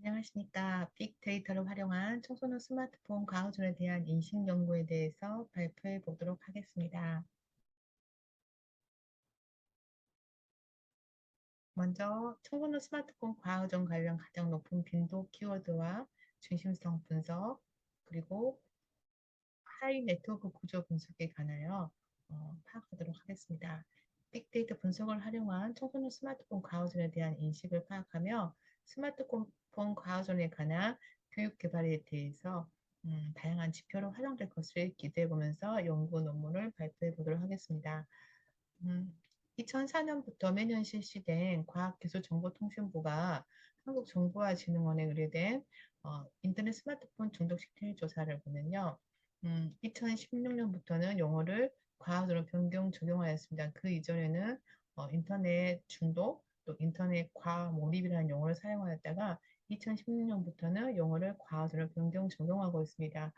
안녕하십니까. 빅데이터를 활용한 청소년 스마트폰 과의존에 대한 인식 연구에 대해서 발표해 보도록 하겠습니다. 먼저 청소년 스마트폰 과의존 관련 가장 높은 빈도 키워드와 중심성 분석, 그리고 하이 네트워크 구조 분석에 관하여 파악하도록 하겠습니다. 빅데이터 분석을 활용한 청소년 스마트폰 과의존에 대한 인식을 파악하며 스마트폰 과의존에 관한 교육 개발에 대해서 다양한 지표로 활용될 것을 기대해 보면서 연구 논문을 발표해 보도록 하겠습니다. 2004년부터 매년 실시된 과학기술정보통신부가 한국정보화진흥원에 의뢰된 인터넷 스마트폰 중독 실태 조사를 보면요. 2016년부터는 용어를 과학으로 변경 적용하였습니다. 그 이전에는 인터넷 중독, 또 인터넷 과몰입이라는 용어를 사용하였다가 2016년부터는 용어를 과학으로 변경 적용하고 있습니다.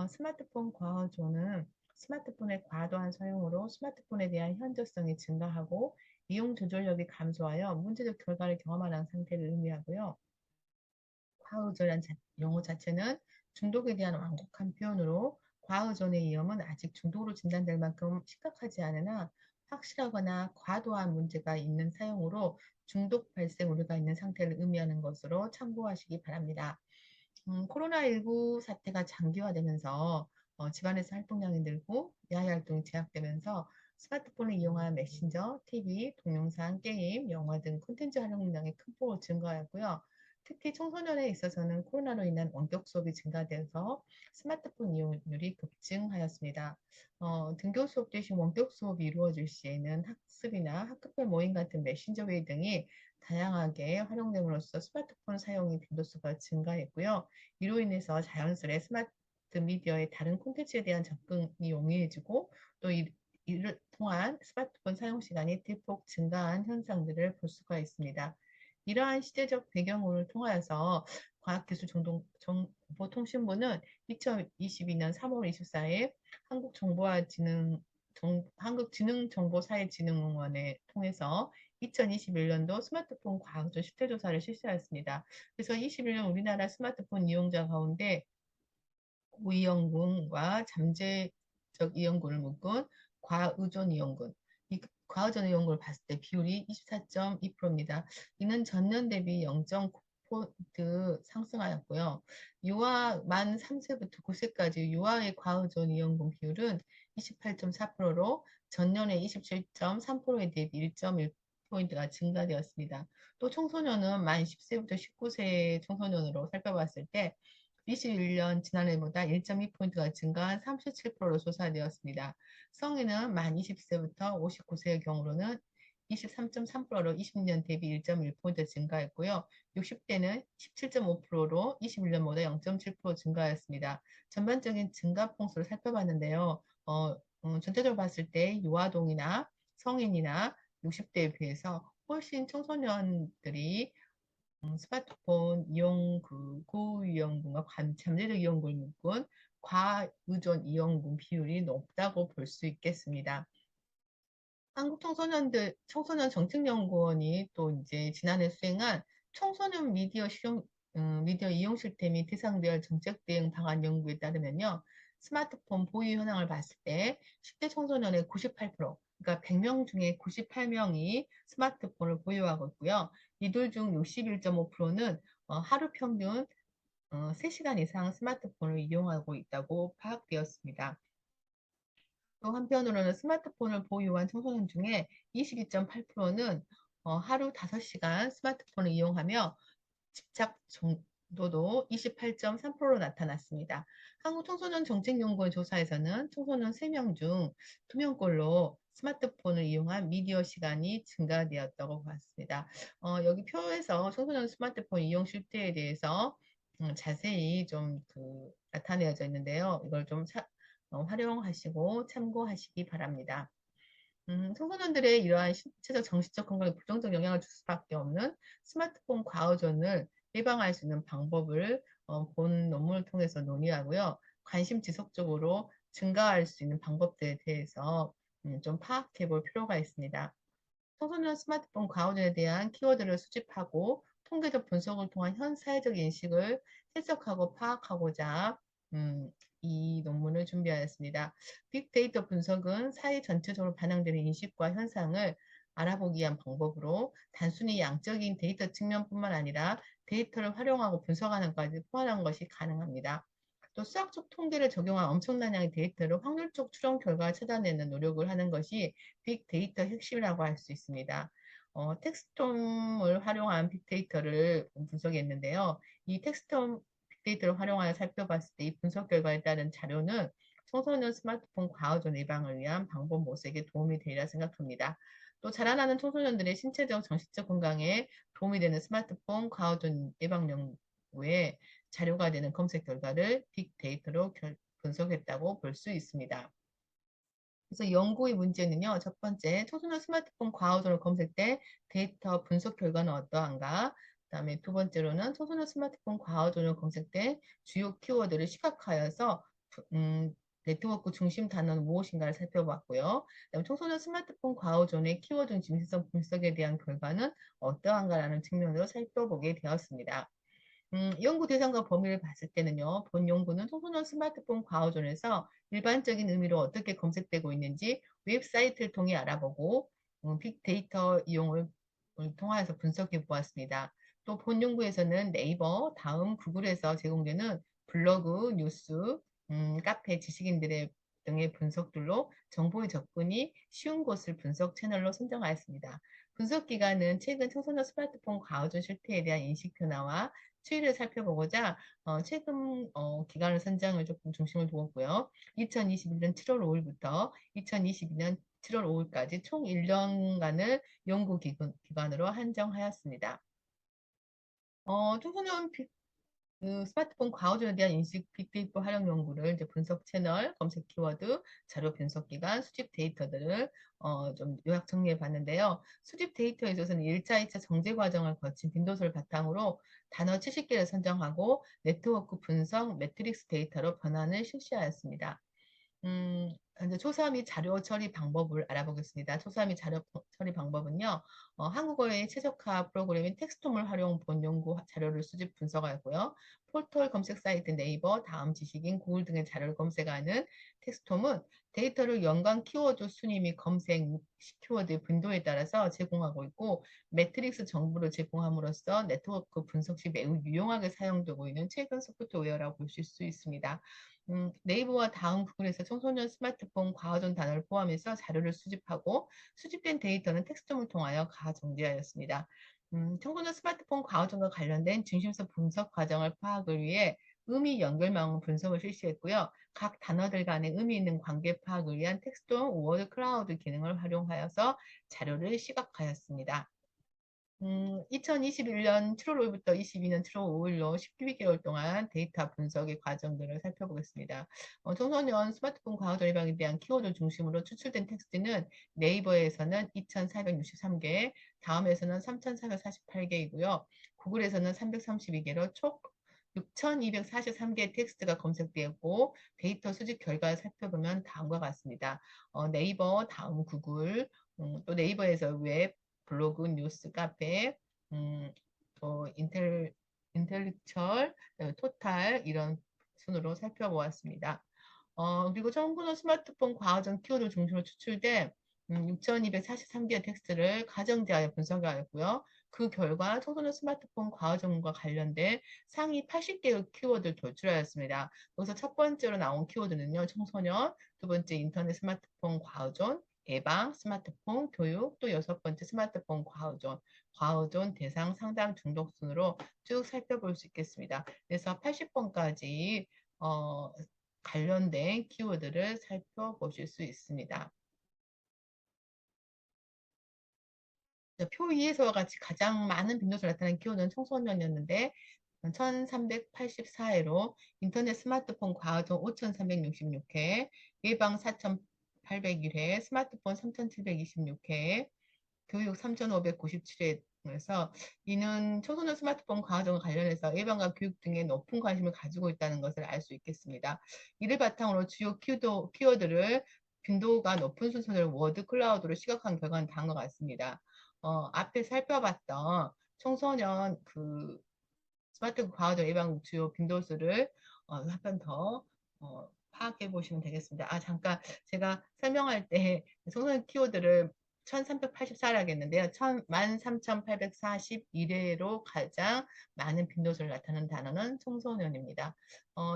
스마트폰 과학조는 스마트폰의 과도한 사용으로 스마트폰에 대한 현저성이 증가하고 이용 조절력이 감소하여 문제적 결과를 경험하는 상태를 의미하고요. 과의존이라는 용어 자체는 중독에 대한 완곡한 표현으로 과의존의 위험은 아직 중독으로 진단될 만큼 심각하지 않으나 확실하거나 과도한 문제가 있는 사용으로 중독 발생 우려가 있는 상태를 의미하는 것으로 참고하시기 바랍니다. 코로나19 사태가 장기화되면서 집안에서 활동량이 늘고 야외 활동이 제약되면서 스마트폰을 이용한 메신저, TV, 동영상, 게임, 영화 등 콘텐츠 활용량이 큰 폭으로 증가하였고요. 특히 청소년에 있어서는 코로나로 인한 원격 수업이 증가되어서 스마트폰 이용률이 급증하였습니다. 등교 수업 대신 원격 수업이 이루어질 시에는 학습이나 학급별 모임 같은 메신저 회의 등이 다양하게 활용됨으로써 스마트폰 사용이 빈도수가 증가했고요. 이로 인해서 자연스레 스마트 미디어의 다른 콘텐츠에 대한 접근이 용이해지고 또 이를 통한 스마트폰 사용 시간이 대폭 증가한 현상들을 볼 수가 있습니다. 이러한 시대적 배경을 통하여서 과학기술정보통신부는 2022년 3월 24일 한국지능정보사회진흥원에 통해서 2021년도 스마트폰 과학적 실태조사를 실시하였습니다. 그래서 21년 우리나라 스마트폰 이용자 가운데 고위험군과 잠재적 이용군을 묶은 과의존 이용군, 이 과의존 이용군을 봤을 때 비율이 24.2%입니다. 이는 전년 대비 0.9포인트 상승하였고요. 유아 만 3세부터 9세까지 유아의 과의존 이용군 비율은 28.4%로 전년의 27.3%에 대비 1.1포인트가 증가되었습니다. 또 청소년은 만 10세부터 19세 청소년으로 살펴봤을 때 21년 지난해보다 1.2포인트가 증가한 37%로 조사되었습니다. 성인은 만 20세부터 59세의 경우로는 23.3%로 20년 대비 1.1포인트 증가했고요. 60대는 17.5%로 21년보다 0.7% 증가했습니다. 전반적인 증가 폭수를 살펴봤는데요. 전체적으로 봤을 때 유아동이나 성인이나 60대에 비해서 훨씬 청소년들이 스마트폰 이용 고위험군과 잠재적 이용군을 묶은 과의존 이용군 비율이 높다고 볼 수 있겠습니다. 청소년 정책연구원이 또 이제 지난해 수행한 청소년 미디어 이용 실태 및 대상별 정책 대응 방안 연구에 따르면요. 스마트폰 보유 현황을 봤을 때 10대 청소년의 98%, 그러니까 100명 중에 98명이 스마트폰을 보유하고 있고요. 이들 중 61.5%는 하루 평균 3시간 이상 스마트폰을 이용하고 있다고 파악되었습니다. 또 한편으로는 스마트폰을 보유한 청소년 중에 22.8%는 하루 5시간 스마트폰을 이용하며 집착 정도도 28.3%로 나타났습니다. 한국청소년정책연구원 조사에서는 청소년 3명 중 2명꼴로 스마트폰을 이용한 미디어 시간이 증가되었다고 봤습니다. 여기 표에서 청소년 스마트폰 이용 실태에 대해서 자세히 좀 나타내어져 있는데요. 이걸 좀 활용하시고 참고하시기 바랍니다. 청소년들의 이러한 신체적, 정신적 건강에 부정적 영향을 줄 수밖에 없는 스마트폰 과의존을 예방할 수 있는 방법을 본 논문을 통해서 논의하고요. 관심 지속적으로 증가할 수 있는 방법들에 대해서 좀 파악해 볼 필요가 있습니다. 청소년 스마트폰 과의존에 대한 키워드를 수집하고 통계적 분석을 통한 현 사회적 인식을 해석하고 파악하고자 음, 이 논문을 준비하였습니다. 빅데이터 분석은 사회 전체적으로 반영되는 인식과 현상을 알아보기 위한 방법으로 단순히 양적인 데이터 측면뿐만 아니라 데이터를 활용하고 분석하는 것까지 포함한 것이 가능합니다. 또 수학적 통계를 적용한 엄청난 양의 데이터를 확률적 추론 결과를 찾아내는 노력을 하는 것이 빅데이터 핵심이라고 할 수 있습니다. 텍스톰을 활용한 빅데이터를 분석했는데요. 이 텍스톰 빅데이터를 활용하여 살펴봤을 때 이 분석 결과에 따른 자료는 청소년 스마트폰 과의존 예방을 위한 방법 모색에 도움이 되리라 생각합니다. 또 자라나는 청소년들의 신체적, 정신적 건강에 도움이 되는 스마트폰 과의존 예방 연구에 자료가 되는 검색 결과를 빅데이터로 분석했다고 볼 수 있습니다. 그래서 연구의 문제는요. 첫 번째, 청소년 스마트폰 과의존을 검색 때 데이터 분석 결과는 어떠한가? 그다음에 두 번째로는 청소년 스마트폰 과의존을 검색 때 주요 키워드를 시각화해서 음, 네트워크 중심 단어는 무엇인가를 살펴봤고요. 그다음에 청소년 스마트폰 과의존의 키워드 중심 해석 분석에 대한 결과는 어떠한가라는 측면으로 살펴보게 되었습니다. 연구 대상과 범위를 봤을 때는요, 본 연구는 청소년 스마트폰 과의존에서 일반적인 의미로 어떻게 검색되고 있는지 웹사이트를 통해 알아보고 빅데이터 이용을 통해서 분석해 보았습니다. 또 본 연구에서는 네이버, 다음, 구글에서 제공되는 블로그, 뉴스, 카페, 지식인들의 등의 분석들로 정보의 접근이 쉬운 곳을 분석 채널로 선정하였습니다. 분석 기관은 최근 청소년 스마트폰 과의존 실태에 대한 인식 변화와 추이를 살펴보고자 최근 기간을 선정을 조금 중심을 두었고요. 2021년 7월 5일부터 2022년 7월 5일까지 총 1년간을 연구 기간으로 한정하였습니다. 청소년 스마트폰 과오전에 대한 인식 빅데이터 활용 연구를 이제 분석 채널, 검색 키워드, 자료 분석 기간, 수집 데이터들을 좀 요약 정리해 봤는데요. 수집 데이터에 있어서는 1차, 2차 정제 과정을 거친 빈도수를 바탕으로 단어 70개를 선정하고 네트워크 분석 매트릭스 데이터로 변환을 실시하였습니다. 음, 이제 초사 및 자료 처리 방법을 알아보겠습니다. 초사 및 자료 처리 방법은요, 한국어의 최적화 프로그램인 텍스톰을 활용 본 연구 자료를 수집 분석하고요. 포털 검색 사이트 네이버, 다음 지식인, 구글 등의 자료를 검색하는 텍스톰은 데이터를 연관 키워드 순위 및 검색 키워드의 빈도에 따라서 제공하고 있고, 매트릭스 정보를 제공함으로써 네트워크 분석 시 매우 유용하게 사용되고 있는 최근 소프트웨어라고 보실 수 있습니다. 네이버와 다음 구글에서 청소년 스마트폰 과의존 단어를 포함해서 자료를 수집하고 수집된 데이터는 텍스트를 통하여 가정제하였습니다. 청소년 스마트폰 과의존과 관련된 중심성 분석 과정을 파악을 위해 의미 연결망 분석을 실시했고요. 각 단어들 간의 의미 있는 관계 파악을 위한 텍스트 워드 클라우드 기능을 활용하여서 자료를 시각화하였습니다. 2021년 7월 5일부터 22년 7월 5일로 12개월 동안 데이터 분석의 과정들을 살펴보겠습니다. 청소년 스마트폰 과학전 예방에 대한 키워드 중심으로 추출된 텍스트는 네이버에서는 2,463개, 다음에서는 3,448개이고요. 구글에서는 332개로 총 6,243개의 텍스트가 검색되었고 데이터 수집 결과를 살펴보면 다음과 같습니다. 네이버, 다음 구글, 또 네이버에서 웹, 블로그, 뉴스, 카페, 음, 또 인텔렉츄얼, 토탈 이런 순으로 살펴보았습니다. 그리고 청소년 스마트폰 과정 키워드 중심으로 추출된 6,243개의 텍스트를 가정제하여 분석하였고요. 그 결과 청소년 스마트폰 과정과 관련된 상위 80개의 키워드를 도출하였습니다. 여기서 첫 번째로 나온 키워드는요, 청소년, 두 번째 인터넷 스마트폰 과정, 예방, 스마트폰, 교육, 또 여섯 번째 스마트폰 과의존, 과의존 대상 상담 중독 순으로 쭉 살펴볼 수 있겠습니다. 그래서 80번까지 관련된 키워드를 살펴보실 수 있습니다. 표 위에서와 같이 가장 많은 빈도수를 나타낸 키워드는 청소년이었는데 1384회로 인터넷 스마트폰 과의존 5366회, 예방 4801회, 스마트폰 3726회, 교육 3,597회에서 이는 청소년 스마트폰 과정과 관련해서 예방과 교육 등에 높은 관심을 가지고 있다는 것을 알 수 있겠습니다. 이를 바탕으로 주요 키워드를 빈도가 높은 순서대로 워드 클라우드로 시각한 결과는 다음과 같습니다. 앞에 살펴봤던 청소년 스마트 과학적 예방 주요 빈도수를 한 번 더 파악해 보시면 되겠습니다. 잠깐 제가 설명할 때 청소년 키워드를 1384라 했는데요. 13,841회로 가장 많은 빈도수를 나타내는 단어는 청소년입니다.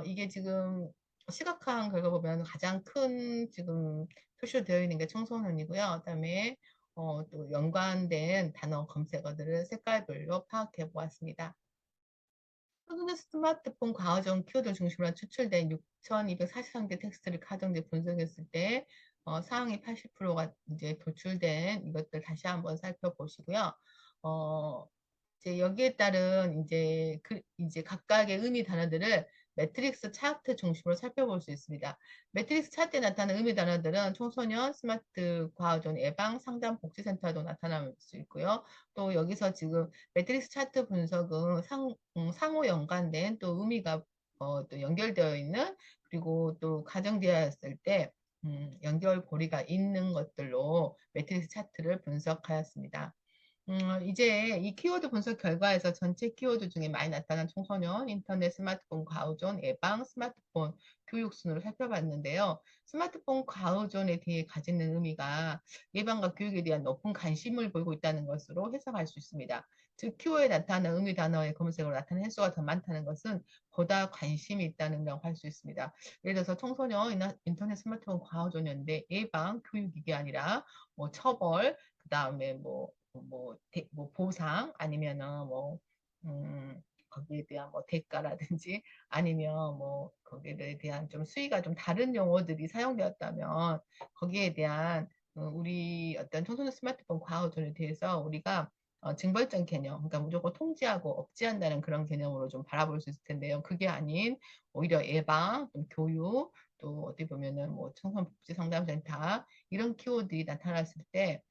이게 지금 시각화한 결과 보면 가장 큰 지금 표시로 되어 있는 게 청소년이고요. 그다음에 또 연관된 단어 검색어들을 색깔별로 파악해 보았습니다. 최근에 스마트폰 과어정 키워드 중심으로 추출된 6,243개 텍스트를 가정제 분석했을 때 사용이 80%가 이제 도출된 이것들 다시 한번 살펴보시고요. 어, 이제 여기에 따른 이제 각각의 의미 단어들을 매트릭스 차트 중심으로 살펴볼 수 있습니다. 매트릭스 차트에 나타나는 의미 단어들은 청소년, 스마트 과어전 예방, 상담, 복지센터도 나타날 수 있고요. 또 여기서 지금 매트릭스 차트 분석은 상호 연관된 또 의미가 또 연결되어 있는 그리고 또 가정되었을 때 연결고리가 있는 것들로 매트릭스 차트를 분석하였습니다. 이제 이 키워드 분석 결과에서 전체 키워드 중에 많이 나타난 청소년, 인터넷, 스마트폰 과의존, 예방, 스마트폰 교육 순으로 살펴봤는데요. 스마트폰 과의존에 대해 가지는 의미가 예방과 교육에 대한 높은 관심을 보이고 있다는 것으로 해석할 수 있습니다. 즉, 키워드에 나타나는 의미 단어의 검색으로 나타나는 횟수가 더 많다는 것은 보다 관심이 있다는 걸 할 수 있습니다. 예를 들어서 청소년, 인터넷, 스마트폰 과의존인데 예방, 교육 이게 아니라 뭐 처벌, 그 다음에 뭐 보상 아니면은 거기에 대한 뭐 대가라든지 아니면 뭐 거기에 대한 좀 수위가 좀 다른 용어들이 사용되었다면 거기에 대한 우리 어떤 청소년 스마트폰 과호전에 대해서 우리가 징벌적 개념, 그러니까 무조건 통제하고 억제한다는 그런 개념으로 좀 바라볼 수 있을 텐데요. 그게 아닌 오히려 예방, 좀 교육, 또 어떻게 보면은 뭐 청소년 복지 상담센터 이런 키워드가 나타났을 때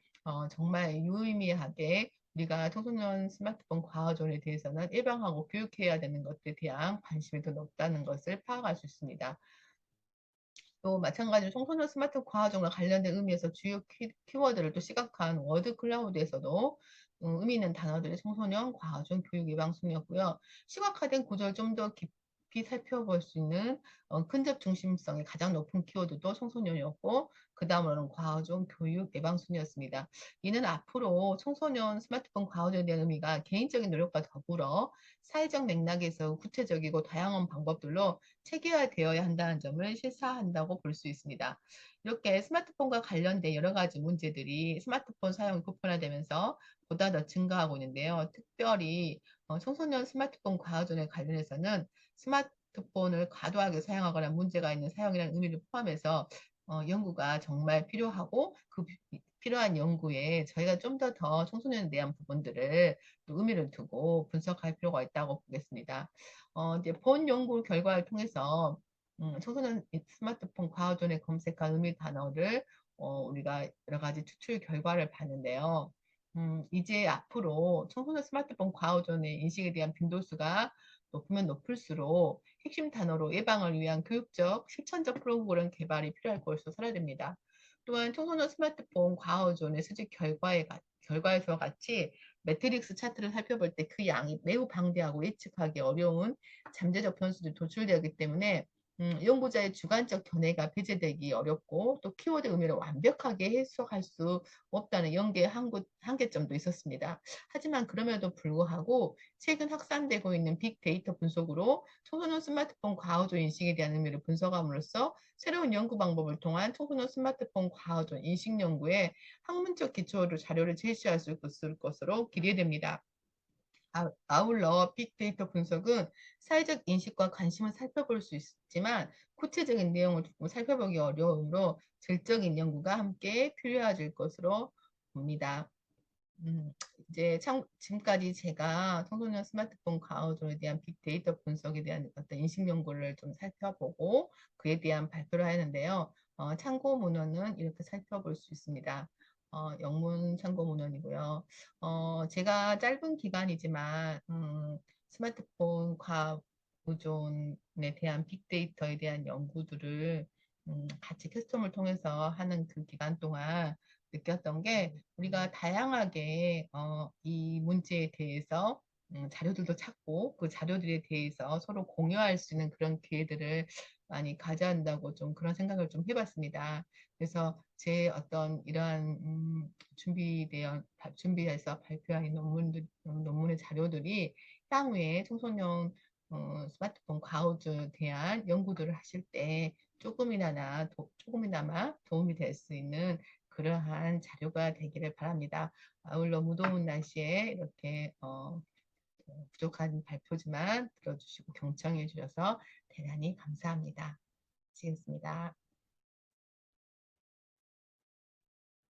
정말 유의미하게 우리가 청소년 스마트폰 과의존에 대해서는 예방하고 교육해야 되는 것들에 대한 관심이 더 높다는 것을 파악할 수 있습니다. 또 마찬가지로 청소년 스마트 과학과 관련된 의미에서 주요 키워드를 또 시각화한 워드 클라우드에서도 의미 있는 단어들이 청소년 과학종 교육 예방 순이었고요. 시각화된 구조를 좀 더 깊이 살펴볼 수 있는 근접 중심성이 가장 높은 키워드도 청소년이었고 그 다음으로는 과학종 교육 예방 순이었습니다. 이는 앞으로 청소년 스마트폰 과학에 대한 의미가 개인적인 노력과 더불어 사회적 맥락에서 구체적이고 다양한 방법들로 체계화되어야 한다는 점을 실사한다고 볼 수 있습니다. 이렇게 스마트폰과 관련된 여러 가지 문제들이 스마트폰 사용이 보편화되면서 보다 더 증가하고 있는데요. 특별히 청소년 스마트폰 과의존에 관련해서는 스마트폰을 과도하게 사용하거나 문제가 있는 사용이라는 의미를 포함해서 연구가 정말 필요하고 그 필요한 연구에 저희가 좀 더 청소년에 대한 부분들을 또 의미를 두고 분석할 필요가 있다고 보겠습니다. 이제 본 연구 결과를 통해서 청소년 스마트폰 과의존에 검색한 의미 단어를 우리가 여러 가지 추출 결과를 봤는데요. 이제 앞으로 청소년 스마트폰 과의존의 인식에 대한 빈도수가 높으면 높을수록 핵심 단어로 예방을 위한 교육적, 실천적 프로그램 개발이 필요할 것으로 설화됩니다. 또한 청소년 스마트폰 과의존의 수집 결과에서 같이 매트릭스 차트를 살펴볼 때 그 양이 매우 방대하고 예측하기 어려운 잠재적 변수들이 도출되기 때문에 연구자의 주관적 견해가 배제되기 어렵고 또 키워드 의미를 완벽하게 해석할 수 없다는 연계의 한계점도 있었습니다. 하지만 그럼에도 불구하고 최근 확산되고 있는 빅데이터 분석으로 청소년 스마트폰 과의존 인식에 대한 의미를 분석함으로써 새로운 연구 방법을 통한 청소년 스마트폰 과의존 인식 연구에 학문적 기초로 자료를 제시할 수 있을 것으로 기대됩니다. 아울러 빅데이터 분석은 사회적 인식과 관심을 살펴볼 수 있지만 구체적인 내용을 조금 살펴보기 어려우므로 질적인 연구가 함께 필요해질 것으로 봅니다. 음, 이제 지금까지 제가 청소년 스마트폰 과의존에 대한 빅데이터 분석에 대한 어떤 인식 연구를 좀 살펴보고 그에 대한 발표를 하였는데요. 참고 문헌은 이렇게 살펴볼 수 있습니다. 영문 참고 문헌이고요. 제가 짧은 기간이지만 스마트폰 과의존에 대한 빅데이터에 대한 연구들을 같이 캐스텀을 통해서 하는 그 기간 동안 느꼈던 게 우리가 다양하게 이 문제에 대해서 자료들도 찾고 그 자료들에 대해서 서로 공유할 수 있는 그런 기회들을 많이 가져야 한다고 좀 그런 생각을 좀 해봤습니다. 그래서 제 어떤 이러한 준비해서 발표한 논문의 자료들이 향후에 청소년 스마트폰 과오에 대한 연구들을 하실 때 조금이나마 도움이 될 수 있는 그러한 자료가 되기를 바랍니다. 아울러 무더운 날씨에 이렇게 부족한 발표지만 들어주시고 경청해 주셔서 대단히 감사합니다. 마치겠습니다.